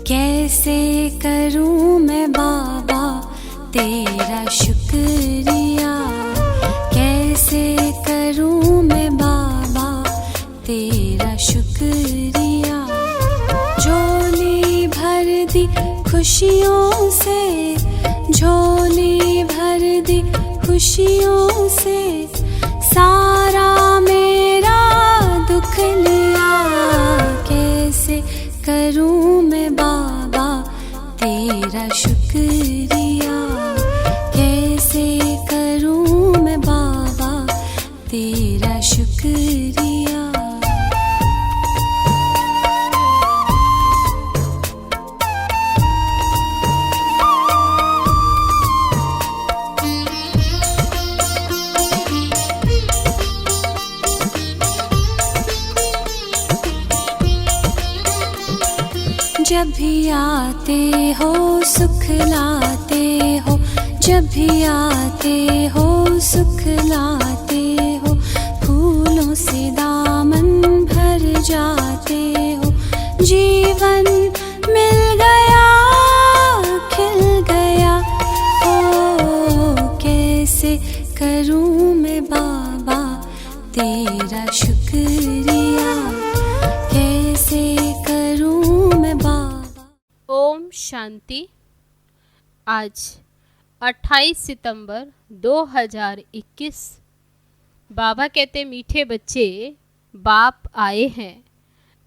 कैसे करूं मैं बाबा तेरा शुक्रिया, कैसे करूं मैं बाबा तेरा शुक्रिया। झोली भर दी खुशियों से, झोली भर दी खुशियों से, सारा मेरा दुख लिया। कैसे करूं मैं बाबा तेरा शुक्रिया, कैसे करूं मैं बाबा तेरा शुक्रिया। जब भी आते हो सुख लाते हो, जब भी आते हो सुख लाते हो, फूलों से दामन भर जाते हो। जीवन मिल गया, खिल गया, ओ कैसे करूं मैं बाबा तेरा शुक्रिया, कैसे करूं मैं बाबा। ओम शांति। आज 28 सितंबर 2021। बाबा कहते मीठे बच्चे, बाप आए हैं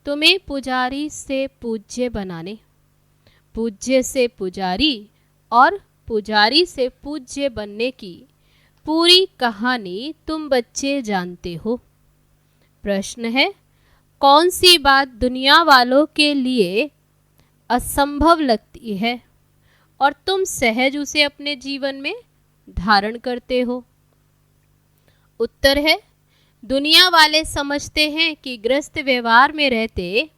तुम्हें पुजारी से पूज्य बनाने। पूज्य से पुजारी और पुजारी से पूज्य बनने की पूरी कहानी तुम बच्चे जानते हो। प्रश्न है, कौन सी बात दुनिया वालों के लिए असंभव लगती है और तुम सहज उसे अपने जीवन में धारण करते हो? उत्तर है, दुनिया वाले समझते हैं कि गृहस्थ व्यवहार में रहते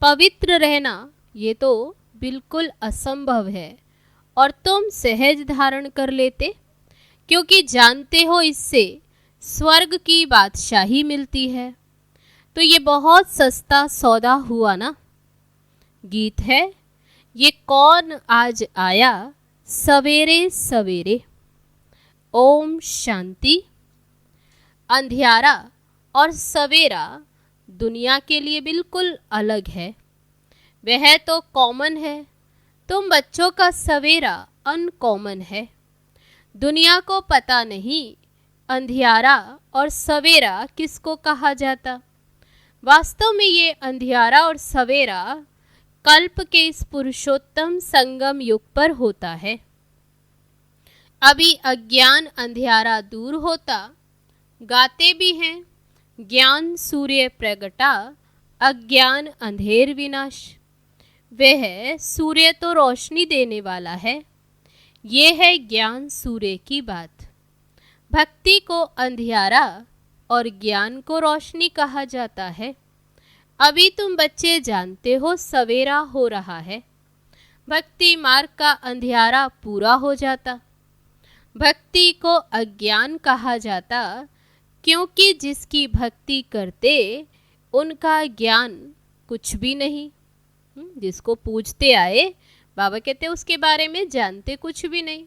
पवित्र रहना ये तो बिल्कुल असंभव है, और तुम सहज धारण कर लेते क्योंकि जानते हो इससे स्वर्ग की बादशाही मिलती है। तो ये बहुत सस्ता सौदा हुआ ना। गीत है, ये कौन आज आया सवेरे सवेरे। ओम शांति। अंधियारा और सवेरा दुनिया के लिए बिल्कुल अलग है। वह तो कॉमन है, तुम बच्चों का सवेरा अनकॉमन है। दुनिया को पता नहीं अंधियारा और सवेरा किसको कहा जाता। वास्तव में ये अंधियारा और सवेरा कल्प के इस पुरुषोत्तम संगम युग पर होता है। अभी अज्ञान अंधियारा दूर होता, गाते भी हैं, ज्ञान सूर्य प्रगटा, अज्ञान अंधेर विनाश। वह सूर्य तो रोशनी देने वाला है, ये है ज्ञान सूर्य की बात। भक्ति को अंधियारा और ज्ञान को रोशनी कहा जाता है। अभी तुम बच्चे जानते हो सवेरा हो रहा है, भक्ति मार्ग का अंधियारा पूरा हो जाता। भक्ति को अज्ञान कहा जाता क्योंकि जिसकी भक्ति करते उनका ज्ञान कुछ भी नहीं। जिसको पूजते आए, बाबा कहते उसके बारे में जानते कुछ भी नहीं।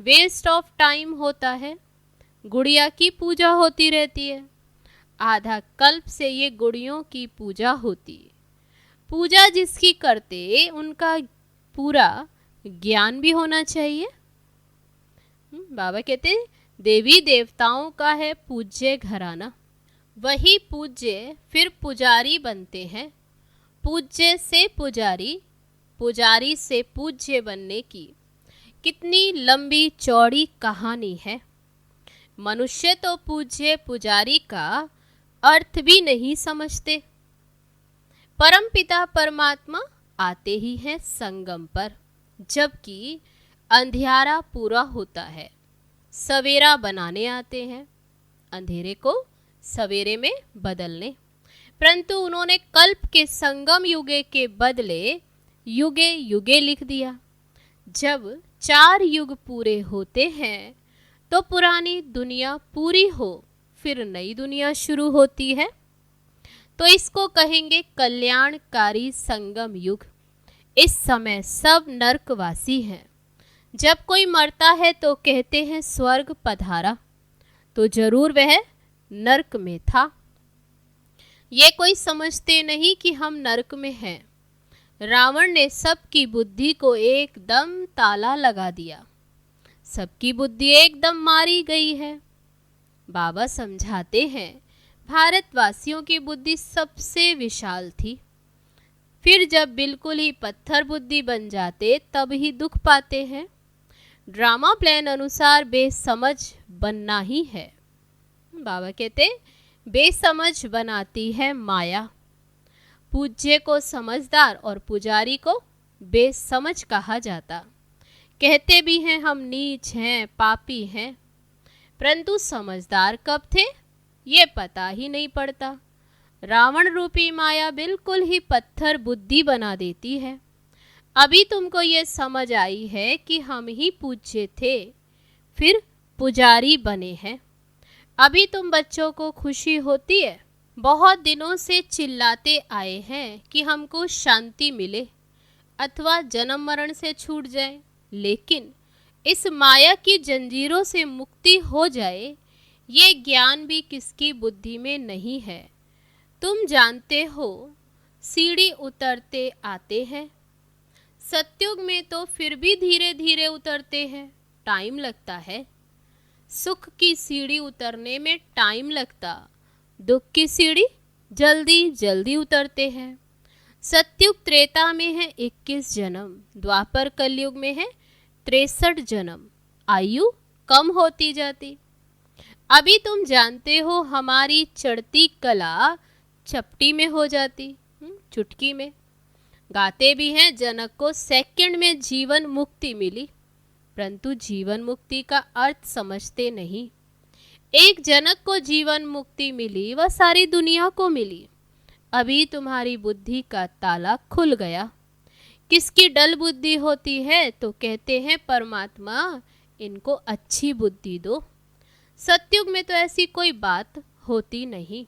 वेस्ट ऑफ टाइम होता है। गुड़िया की पूजा होती रहती है, आधा कल्प से ये गुड़ियों की पूजा होती है। पूजा जिसकी करते उनका पूरा ज्ञान भी होना चाहिए। बाबा कहते देवी देवताओं का है पूज्य घराना, वही पूज्य फिर पुजारी बनते हैं। पूज्य से पुजारी, पुजारी से पूज्य बनने की कितनी लंबी चौड़ी कहानी है। मनुष्य तो पूज्य पुजारी का अर्थ भी नहीं समझते। परमपिता परमात्मा आते ही हैं संगम पर, जबकि अंधियारा पूरा होता है। सवेरा बनाने आते हैं, अंधेरे को सवेरे में बदलने। परंतु उन्होंने कल्प के संगम युगे के बदले युगे युगे लिख दिया। जब 4 युग पूरे होते हैं तो पुरानी दुनिया पूरी हो, फिर नई दुनिया शुरू होती है। तो इसको कहेंगे कल्याणकारी संगम युग। इस समय सब नरकवासी हैं। जब कोई मरता है तो कहते हैं स्वर्ग पधारा, तो जरूर वह नरक में था। ये कोई समझते नहीं कि हम नरक में हैं। रावण ने सबकी बुद्धि को एकदम ताला लगा दिया। सबकी बुद्धि एकदम मारी गई है। बाबा समझाते हैं, भारतवासियों की बुद्धि सबसे विशाल थी। फिर जब बिल्कुल ही पत्थर बुद्धि बन जाते तब ही दुख पाते हैं। ड्रामा प्लान अनुसार बेसमझ बनना ही है। बाबा कहते, बेसमझ बनाती है माया। पूज्य को समझदार और पुजारी को बेसमझ कहा जाता। कहते भी हैं हम नीच हैं, पापी हैं, परंतु समझदार कब थे ये पता ही नहीं पड़ता। रावण रूपी माया बिल्कुल ही पत्थर बुद्धि बना देती है। अभी तुमको ये समझ आई है कि हम ही पूज्य थे, फिर पुजारी बने हैं। अभी तुम बच्चों को खुशी होती है। बहुत दिनों से चिल्लाते आए हैं कि हमको शांति मिले अथवा जन्म मरण से छूट जाए, लेकिन इस माया की जंजीरों से मुक्ति हो जाए, ये ज्ञान भी किसकी बुद्धि में नहीं है। तुम जानते हो सीढ़ी उतरते आते हैं। सतयुग में तो फिर भी धीरे धीरे उतरते हैं, टाइम लगता है। सुख की सीढ़ी उतरने में टाइम लगता, दुख की सीढ़ी जल्दी जल्दी उतरते हैं। सतयुग त्रेता में है 21 जन्म, द्वापर कलयुग में है 63 जन्म। आयु कम होती जाती। अभी तुम जानते हो हमारी चढ़ती कला चपटी में हो जाती, चुटकी में। गाते भी हैं जनक को सेकंड में जीवन मुक्ति मिली, परंतु जीवन मुक्ति का अर्थ समझते नहीं। एक जनक को जीवन मुक्ति मिली, वह सारी दुनिया को मिली। अभी तुम्हारी बुद्धि का ताला खुल गया। किसकी डल बुद्धि होती है तो कहते हैं परमात्मा इनको अच्छी बुद्धि दो। सतयुग में तो ऐसी कोई बात होती नहीं।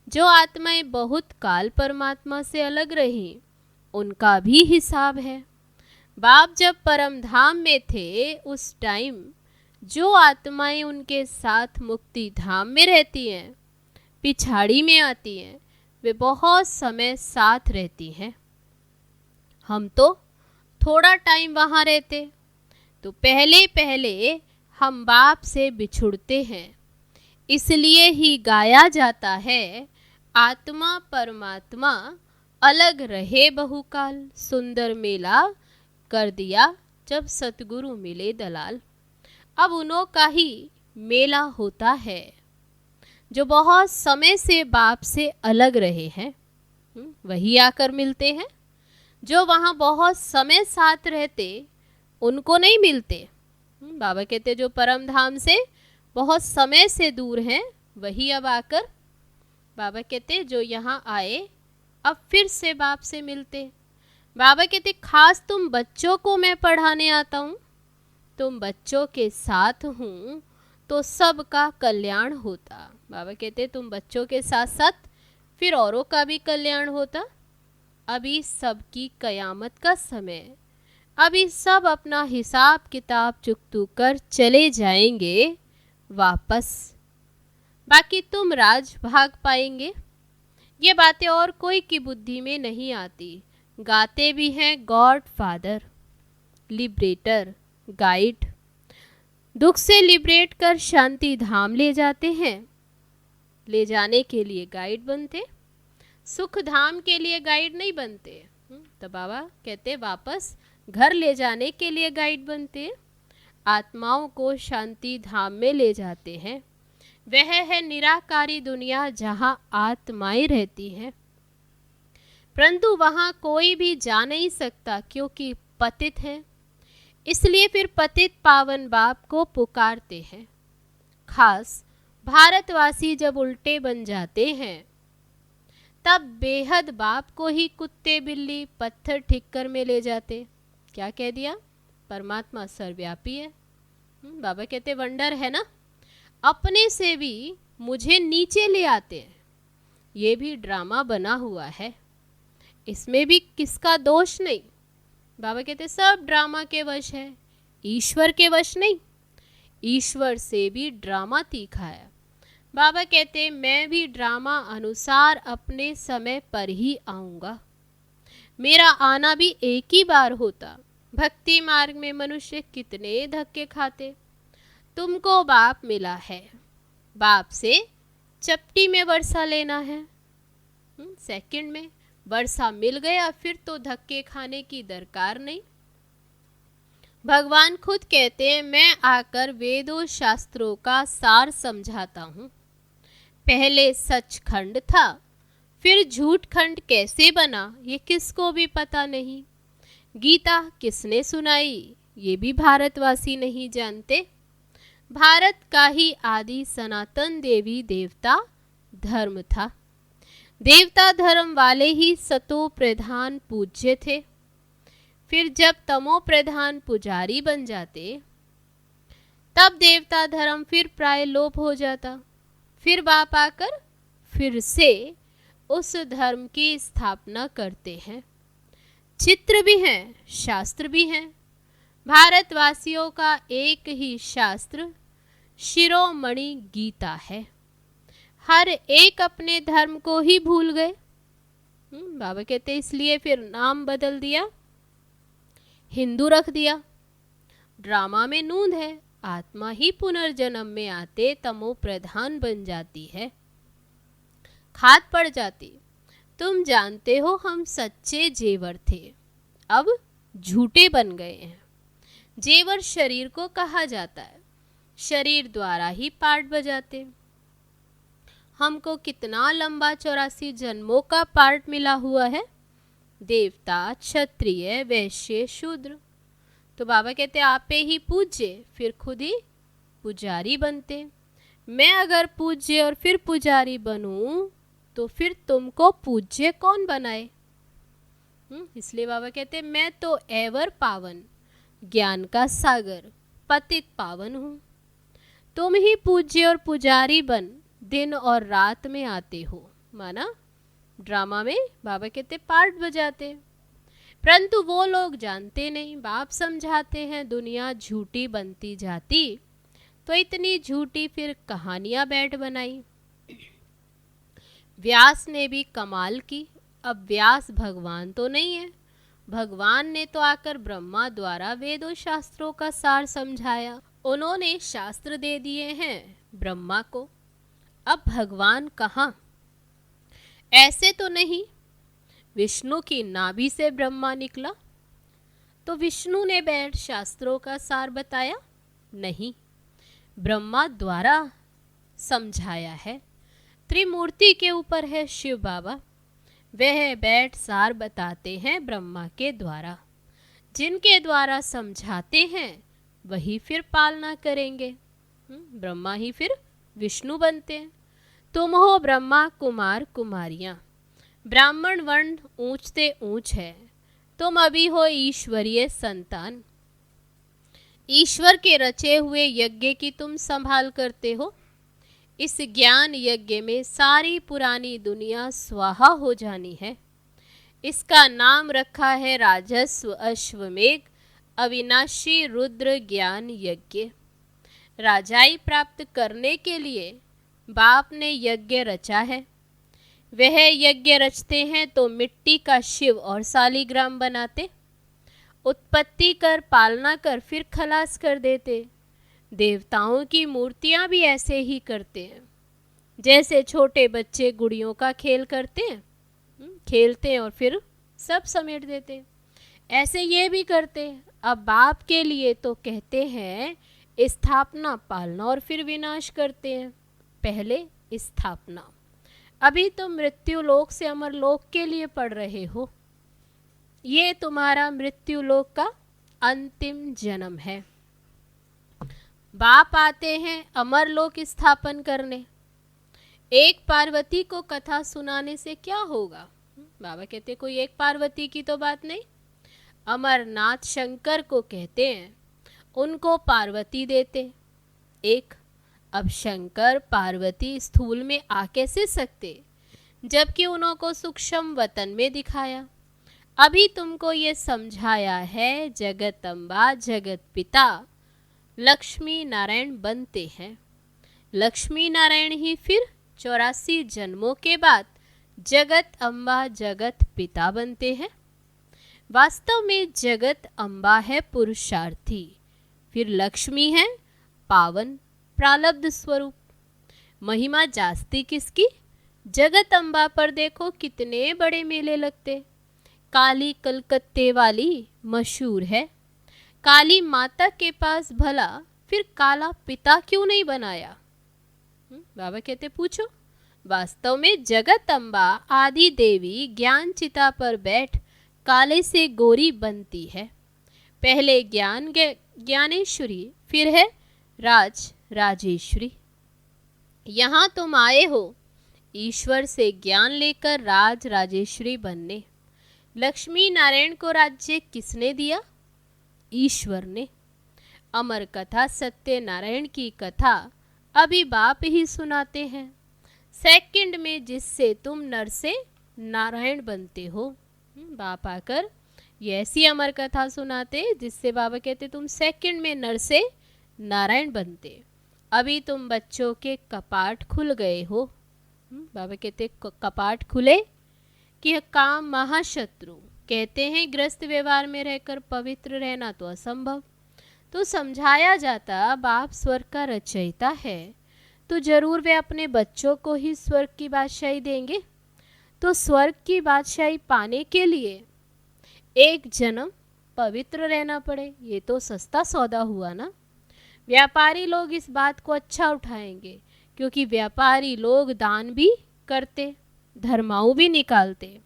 जो आत्माएं बहुत काल परमात्मा से अलग रही, उनका भी हिसाब है। बाप जब परम धाम में थे उस टाइम जो आत्माएं उनके साथ मुक्ति धाम में रहती हैं, पिछाड़ी में आती हैं, वे बहुत समय साथ रहती हैं। हम तो थोड़ा टाइम वहाँ रहते, तो पहले पहले हम बाप से बिछुड़ते हैं। इसलिए ही गाया जाता है, आत्मा परमात्मा अलग रहे बहुकाल, सुंदर मेला कर दिया जब सतगुरु मिले दलाल। अब उन्हों का ही मेला होता है जो बहुत समय से बाप से अलग रहे हैं, वही आकर मिलते हैं। जो वहाँ बहुत समय साथ रहते उनको नहीं मिलते। बाबा कहते जो परम धाम से बहुत समय से दूर हैं वही अब आकर, बाबा कहते जो यहाँ आए अब फिर से बाप से मिलते। बाबा कहते खास तुम बच्चों को मैं पढ़ाने आता हूँ, तुम बच्चों के साथ हूँ तो सबका कल्याण होता। बाबा कहते तुम बच्चों के साथ साथ फिर औरों का भी कल्याण होता। अभी सबकी कयामत का समय, अभी सब अपना हिसाब किताब चुकतू कर चले जाएंगे वापस, बाकी तुम राज भाग पाएंगे। ये बातें और कोई की बुद्धि में नहीं आती। गाते भी हैं गॉड फादर, लिबरेटर, गाइड। दुख से लिबरेट कर शांति धाम ले जाते हैं, ले जाने के लिए गाइड बनते, सुख धाम के लिए गाइड नहीं बनते। तो बाबा कहते वापस घर ले जाने के लिए गाइड बनते, आत्माओं को शांति धाम में ले जाते हैं। वह है निराकारी दुनिया जहाँ आत्माएं रहती हैं, परंतु वहाँ कोई भी जा नहीं सकता क्योंकि पतित हैं। इसलिए फिर पतित पावन बाप को पुकारते हैं। खास भारतवासी जब उल्टे बन जाते हैं तब बेहद बाप को ही कुत्ते बिल्ली पत्थर ठिक्कर में ले जाते। क्या कह दिया? परमात्मा सर्वव्यापी है। बाबा कहते वंडर है ना, अपने से भी मुझे नीचे ले आते हैं। ये भी ड्रामा बना हुआ है, इसमें भी किसका दोष नहीं, बाबा कहते सब ड्रामा के वश है, ईश्वर के वश नहीं। ईश्वर से भी ड्रामा तीखा है। बाबा कहते मैं भी ड्रामा अनुसार अपने समय पर ही आऊँगा। मेरा आना भी एक ही बार होता। भक्ति मार्ग में मनुष्य कितने धक्के खाते। तुमको बाप मिला है, बाप से चपटी में वर्षा लेना है। सेकंड में वर्षा मिल गया, फिर तो धक्के खाने की दरकार नहीं। भगवान खुद कहते हैं मैं आकर वेदों शास्त्रों का सार समझाता हूँ। पहले सचखंड था, फिर झूठ खंड कैसे बना ये किसको भी पता नहीं। गीता किसने सुनाई ये भी भारतवासी नहीं जानते। भारत का ही आदि सनातन देवी देवता धर्म था। देवता धर्म वाले ही सतो प्रधान पूज्य थे। फिर जब तमो प्रधान पुजारी बन जाते तब देवता धर्म फिर प्राय लोप हो जाता। फिर बाप आकर फिर से उस धर्म की स्थापना करते हैं। चित्र भी हैं, शास्त्र भी हैं। भारतवासियों का एक ही शास्त्र शिरोमणि गीता है। हर एक अपने धर्म को ही भूल गए। बाबा कहते इसलिए फिर नाम बदल दिया, हिंदू रख दिया। ड्रामा में नूंद है, आत्मा ही पुनर्जन्म में आते तमो प्रधान बन जाती है, खाद पड़ जाती। तुम जानते हो हम सच्चे जेवर थे, अब झूठे बन गए हैं। जेवर शरीर को कहा जाता है, शरीर द्वारा ही पार्ट बजाते। हमको कितना लंबा 84 जन्मों का पार्ट मिला हुआ है, देवता, क्षत्रिय, वैश्य, शूद्र। तो बाबा कहते आप पे ही पूज्य, फिर खुद ही पुजारी बनते। मैं अगर पूज्य और फिर पुजारी बनूं तो फिर तुमको पूज्य कौन बनाए। इसलिए बाबा कहते मैं तो एवर पावन, ज्ञान का सागर, पतित पावन हूँ। तुम ही पूज्य और पुजारी बन दिन और रात में आते हो। माना ड्रामा में बाबा कहते पार्ट बजाते, परंतु वो लोग जानते नहीं। बाप समझाते हैं दुनिया झूठी बनती जाती, तो इतनी झूठी फिर कहानियां बैठ बनाई। व्यास ने भी कमाल की। अब व्यास भगवान तो नहीं है, भगवान ने तो आकर ब्रह्मा द्वारा वेदों शास्त्रों का सार समझाया। उन्होंने शास्त्र दे दिए हैं ब्रह्मा को। अब भगवान कहाँ? ऐसे तो नहीं विष्णु की नाभि से ब्रह्मा निकला, तो विष्णु ने बैठ शास्त्रों का सार बताया? नहीं, ब्रह्मा द्वारा समझाया है। त्रिमूर्ति के ऊपर है शिव बाबा, वह बैठ सार बताते हैं ब्रह्मा के द्वारा। जिनके द्वारा समझाते हैं वही फिर पालना करेंगे। ब्रह्मा ही फिर विष्णु बनते हैं। तुम हो ब्रह्मा कुमार कुमारियां, ब्राह्मण वर्ण ऊंचते ऊंच है, तुम अभी हो ईश्वरीय संतान। ईश्वर के रचे हुए यज्ञ की तुम संभाल करते हो। इस ज्ञान यज्ञ में सारी पुरानी दुनिया स्वाहा हो जानी है। इसका नाम रखा है राजस्व अश्वमेघ अविनाशी रुद्र ज्ञान यज्ञ। राजाई प्राप्त करने के लिए बाप ने यज्ञ रचा है। वह यज्ञ रचते हैं तो मिट्टी का शिव और सालीग्राम बनाते, उत्पत्ति कर पालना कर फिर खलास कर देते। देवताओं की मूर्तियां भी ऐसे ही करते हैं, जैसे छोटे बच्चे गुड़ियों का खेल करते हैं, खेलते हैं और फिर सब समेट देते हैं, ऐसे ये भी करते हैं। अब बाप के लिए तो कहते हैं स्थापना पालना और फिर विनाश करते हैं। पहले स्थापना, अभी तुम मृत्यु लोक से अमर लोक के लिए पढ़ रहे हो। ये तुम्हारा मृत्यु लोक का अंतिम जन्म है। बाप आते हैं अमर लोक स्थापन करने। एक पार्वती को कथा सुनाने से क्या होगा? बाबा कहते कोई एक पार्वती की तो बात नहीं। अमरनाथ शंकर को कहते हैं, उनको पार्वती देते एक। अब शंकर पार्वती स्थूल में आ कैसे सकते, जबकि उनको सूक्ष्म वतन में दिखाया। अभी तुमको ये समझाया है जगत अम्बा जगत पिता लक्ष्मी नारायण बनते हैं। लक्ष्मी नारायण ही फिर 84 जन्मों के बाद जगत अम्बा जगत पिता बनते हैं। वास्तव में जगत अम्बा है पुरुषार्थी, फिर लक्ष्मी है पावन प्रालब्ध स्वरूप। महिमा जास्ती किसकी? जगत अम्बा पर देखो कितने बड़े मेले लगते। काली कलकत्ते वाली मशहूर है। काली माता के पास भला फिर काला पिता क्यों नहीं बनाया? बाबा कहते पूछो। वास्तव में जगत अम्बा आदि देवी ज्ञान चिता पर बैठ काले से गोरी बनती है। पहले ज्ञानेश्वरी, फिर है राजेश्वरी। यहाँ तुम आए हो ईश्वर से ज्ञान लेकर राजेश्वरी बनने। लक्ष्मी नारायण को राज्य किसने दिया? ईश्वर ने। अमर कथा सत्यनारायण की कथा अभी बाप ही सुनाते हैं। सेकंड में जिससे तुम नर से नारायण बनते हो। बाप आकर ये ऐसी अमर कथा सुनाते जिससे बाबा कहते तुम सेकंड में नर से नारायण बनते। अभी तुम बच्चों के कपाट खुल गए हो। बाबा कहते कपाट खुले कि काम महाशत्रु। कहते हैं गृहस्थ व्यवहार में रहकर पवित्र रहना तो असंभव। तो समझाया जाता बाप स्वर्ग का रचयिता है तो जरूर वे अपने बच्चों को ही स्वर्ग की बादशाही देंगे। तो स्वर्ग की बादशाही पाने के लिए एक जन्म पवित्र रहना पड़े, ये तो सस्ता सौदा हुआ ना। व्यापारी लोग इस बात को अच्छा उठाएंगे क्योंकि व्यापारी लोग दान भी करते, धर्माऊ भी निकालते।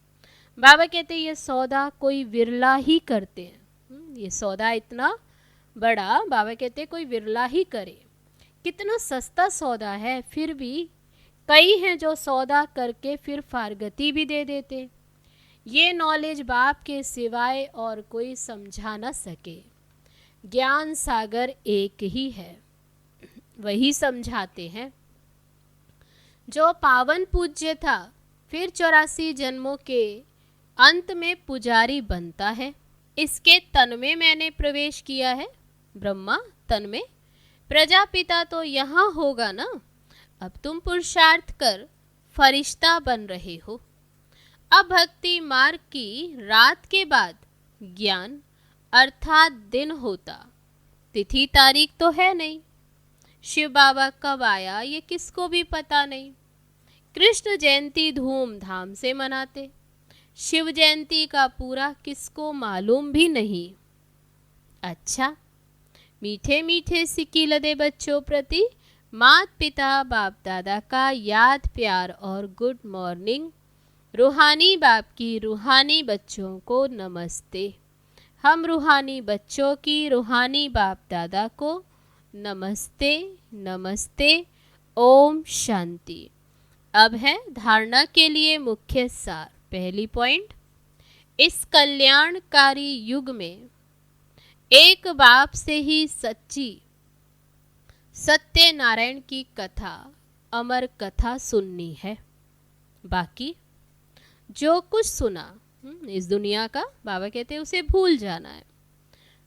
बाबा कहते ये सौदा कोई विरला ही करते हैं। ये सौदा इतना बड़ा बाबा कहते कोई विरला ही करे। कितना सस्ता सौदा है, फिर भी कई हैं जो सौदा करके फिर फारगती भी दे देते। ये नॉलेज बाप के सिवाय और कोई समझा न सके। ज्ञान सागर एक ही है, वही समझाते हैं। जो पावन पूज्य था फिर 84 जन्मों के अंत में पुजारी बनता है। इसके तन में मैंने प्रवेश किया है, ब्रह्मा तन में। प्रजापिता तो यहाँ होगा ना। अब तुम पुरुषार्थ कर फरिश्ता बन रहे हो। अब भक्ति मार्ग की रात के बाद ज्ञान अर्थात दिन होता। तिथि तारीख तो है नहीं। शिव बाबा कब आया ये किसको भी पता नहीं। कृष्ण जयंती धूमधाम से मनाते, शिव जयंती का पूरा किसको मालूम भी नहीं। अच्छा, मीठे मीठे सिक्की लदे बच्चों प्रति मात पिता बाप दादा का याद प्यार और गुड मॉर्निंग। रूहानी बाप की रूहानी बच्चों को नमस्ते। हम रूहानी बच्चों की रूहानी बाप दादा को नमस्ते नमस्ते। ओम शांति। अब है धारणा के लिए मुख्य सार। पहली पॉइंट, इस कल्याणकारी युग में एक बाप से ही सच्ची सत्यनारायण की कथा अमर कथा सुननी है। बाकी जो कुछ सुना इस दुनिया का बाबा कहते हैं उसे भूल जाना है।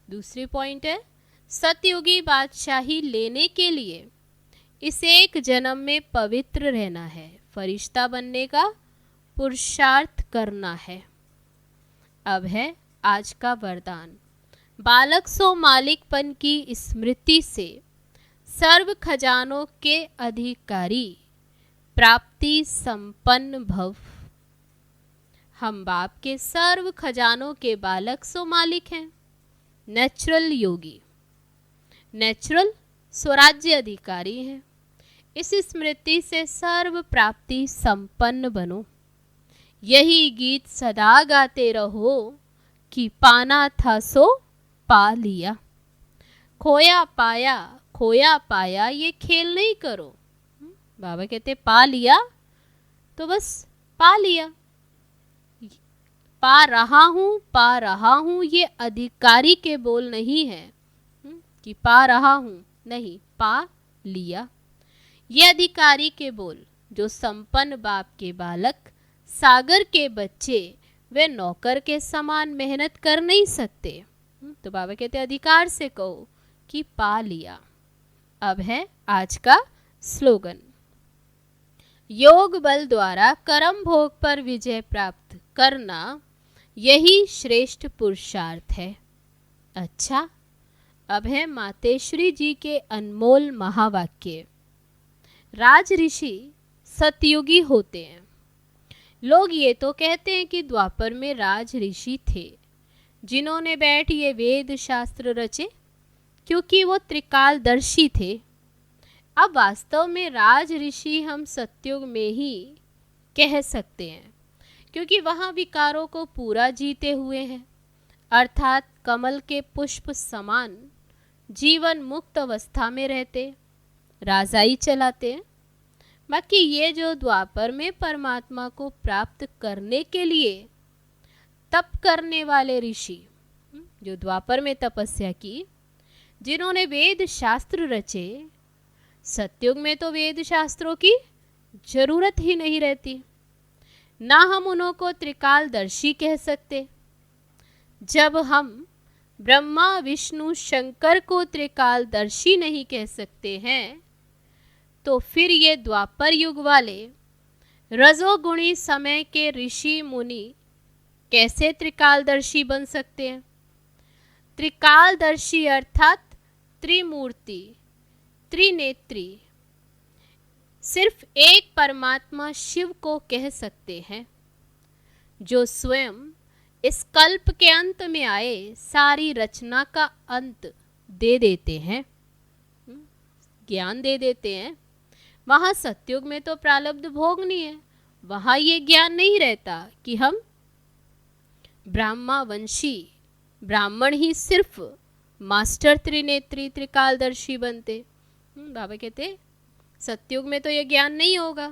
दूसरी पॉइंट है, सतयुगी बादशाही लेने के लिए इस एक जन्म में पवित्र रहना है, फरिश्ता बनने का पुरुषार्थ करना है। अब है आज का वरदान। बालक सो मालिकपन की स्मृति से सर्व खजानों के अधिकारी प्राप्ति संपन्न भव। हम बाप के सर्व खजानों के बालक सो मालिक हैं। नेचुरल योगी, नेचुरल स्वराज्य अधिकारी हैं। इस स्मृति से सर्व प्राप्ति संपन्न बनो। यही गीत सदा गाते रहो कि पाना था सो पा लिया। खोया पाया ये खेल नहीं करो। बाबा कहते पा लिया तो बस पा लिया। पा रहा हूँ ये अधिकारी के बोल नहीं है कि पा रहा हूँ, नहीं, पा लिया। ये अधिकारी के बोल जो संपन्न बाप के बालक सागर के बच्चे वे नौकर के समान मेहनत कर नहीं सकते। तो बाबा कहते अधिकार से कहो कि पा लिया। अब है आज का स्लोगन, योग बल द्वारा कर्म भोग पर विजय प्राप्त करना यही श्रेष्ठ पुरुषार्थ है। अच्छा, अब है मातेश्वरी जी के अनमोल महावाक्य। राज ऋषि सतयुगी होते हैं। लोग ये तो कहते हैं कि द्वापर में राज ऋषि थे जिन्होंने बैठ ये वेद शास्त्र रचे, क्योंकि वो त्रिकालदर्शी थे। अब वास्तव में राज ऋषि हम सतयुग में ही कह सकते हैं, क्योंकि वहाँ विकारों को पूरा जीते हुए हैं, अर्थात कमल के पुष्प समान जीवन मुक्त अवस्था में रहते, राजाई चलाते हैं। बाकी ये जो द्वापर में परमात्मा को प्राप्त करने के लिए तप करने वाले ऋषि, जो द्वापर में तपस्या की, जिन्होंने वेद शास्त्र रचे, सतयुग में तो वेद शास्त्रों की जरूरत ही नहीं रहती। ना हम उनको त्रिकालदर्शी कह सकते। जब हम ब्रह्मा विष्णु शंकर को त्रिकालदर्शी नहीं कह सकते हैं, तो फिर ये द्वापर युग वाले रजोगुणी समय के ऋषि मुनि कैसे त्रिकालदर्शी बन सकते हैं? त्रिकालदर्शी अर्थात त्रिमूर्ति, त्रिनेत्री, सिर्फ एक परमात्मा शिव को कह सकते हैं, जो स्वयं इस कल्प के अंत में आए सारी रचना का अंत दे देते हैं, ज्ञान दे देते हैं। वहाँ सतयुग में तो प्रारब्ध भोगनी है, वहाँ ये ज्ञान नहीं रहता कि हम ब्राह्मणवंशी ब्राह्मण ही सिर्फ मास्टर त्रिनेत्री त्रिकालदर्शी बनते। बाबा कहते सतयुग में तो ये ज्ञान नहीं होगा।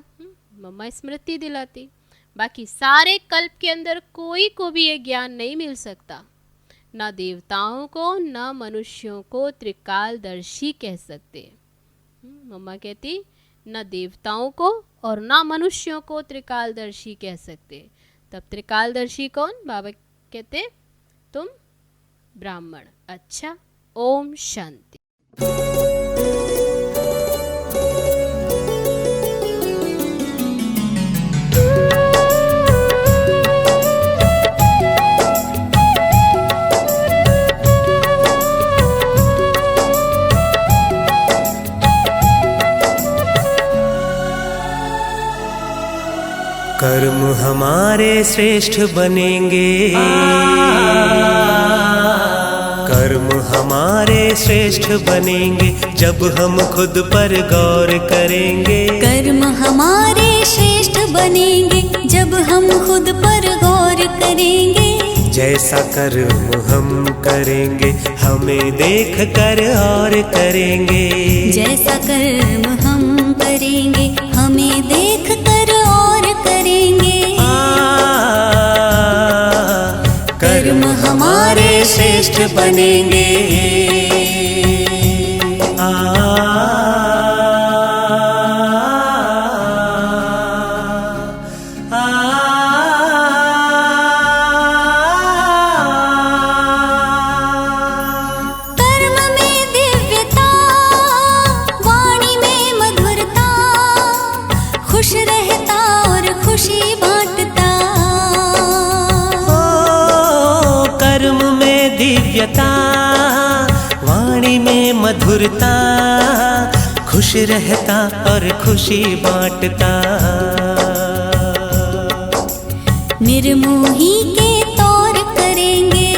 मम्मा स्मृति दिलाती, बाकी सारे कल्प के अंदर कोई को भी ये ज्ञान नहीं मिल सकता। ना देवताओं को ना मनुष्यों को त्रिकालदर्शी कह सकते। मम्मा कहती न देवताओं को और ना मनुष्यों को त्रिकालदर्शी कह सकते। तब त्रिकालदर्शी कौन? बाबा कहते तुम ब्राह्मण। अच्छा, ओम शांति। कर्म हमारे श्रेष्ठ बनेंगे, कर्म हमारे श्रेष्ठ बनेंगे जब हम खुद पर गौर करेंगे। कर्म हमारे श्रेष्ठ बनेंगे जब हम खुद पर गौर करेंगे। जैसा कर्म हम करेंगे हमें देख कर और करेंगे। जैसा कर्म हम करेंगे हमें देख कर और करेंगे। कर्म हमारे श्रेष्ठ बनेंगे। वाणी में मधुरता, खुश रहता और खुशी बांटता। निर्मोही के तौर करेंगे।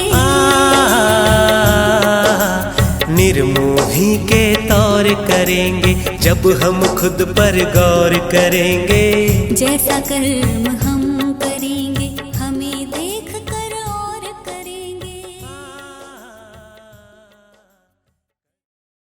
निर्मोही के तौर करेंगे जब हम खुद पर गौर करेंगे। जैसा कर्म हम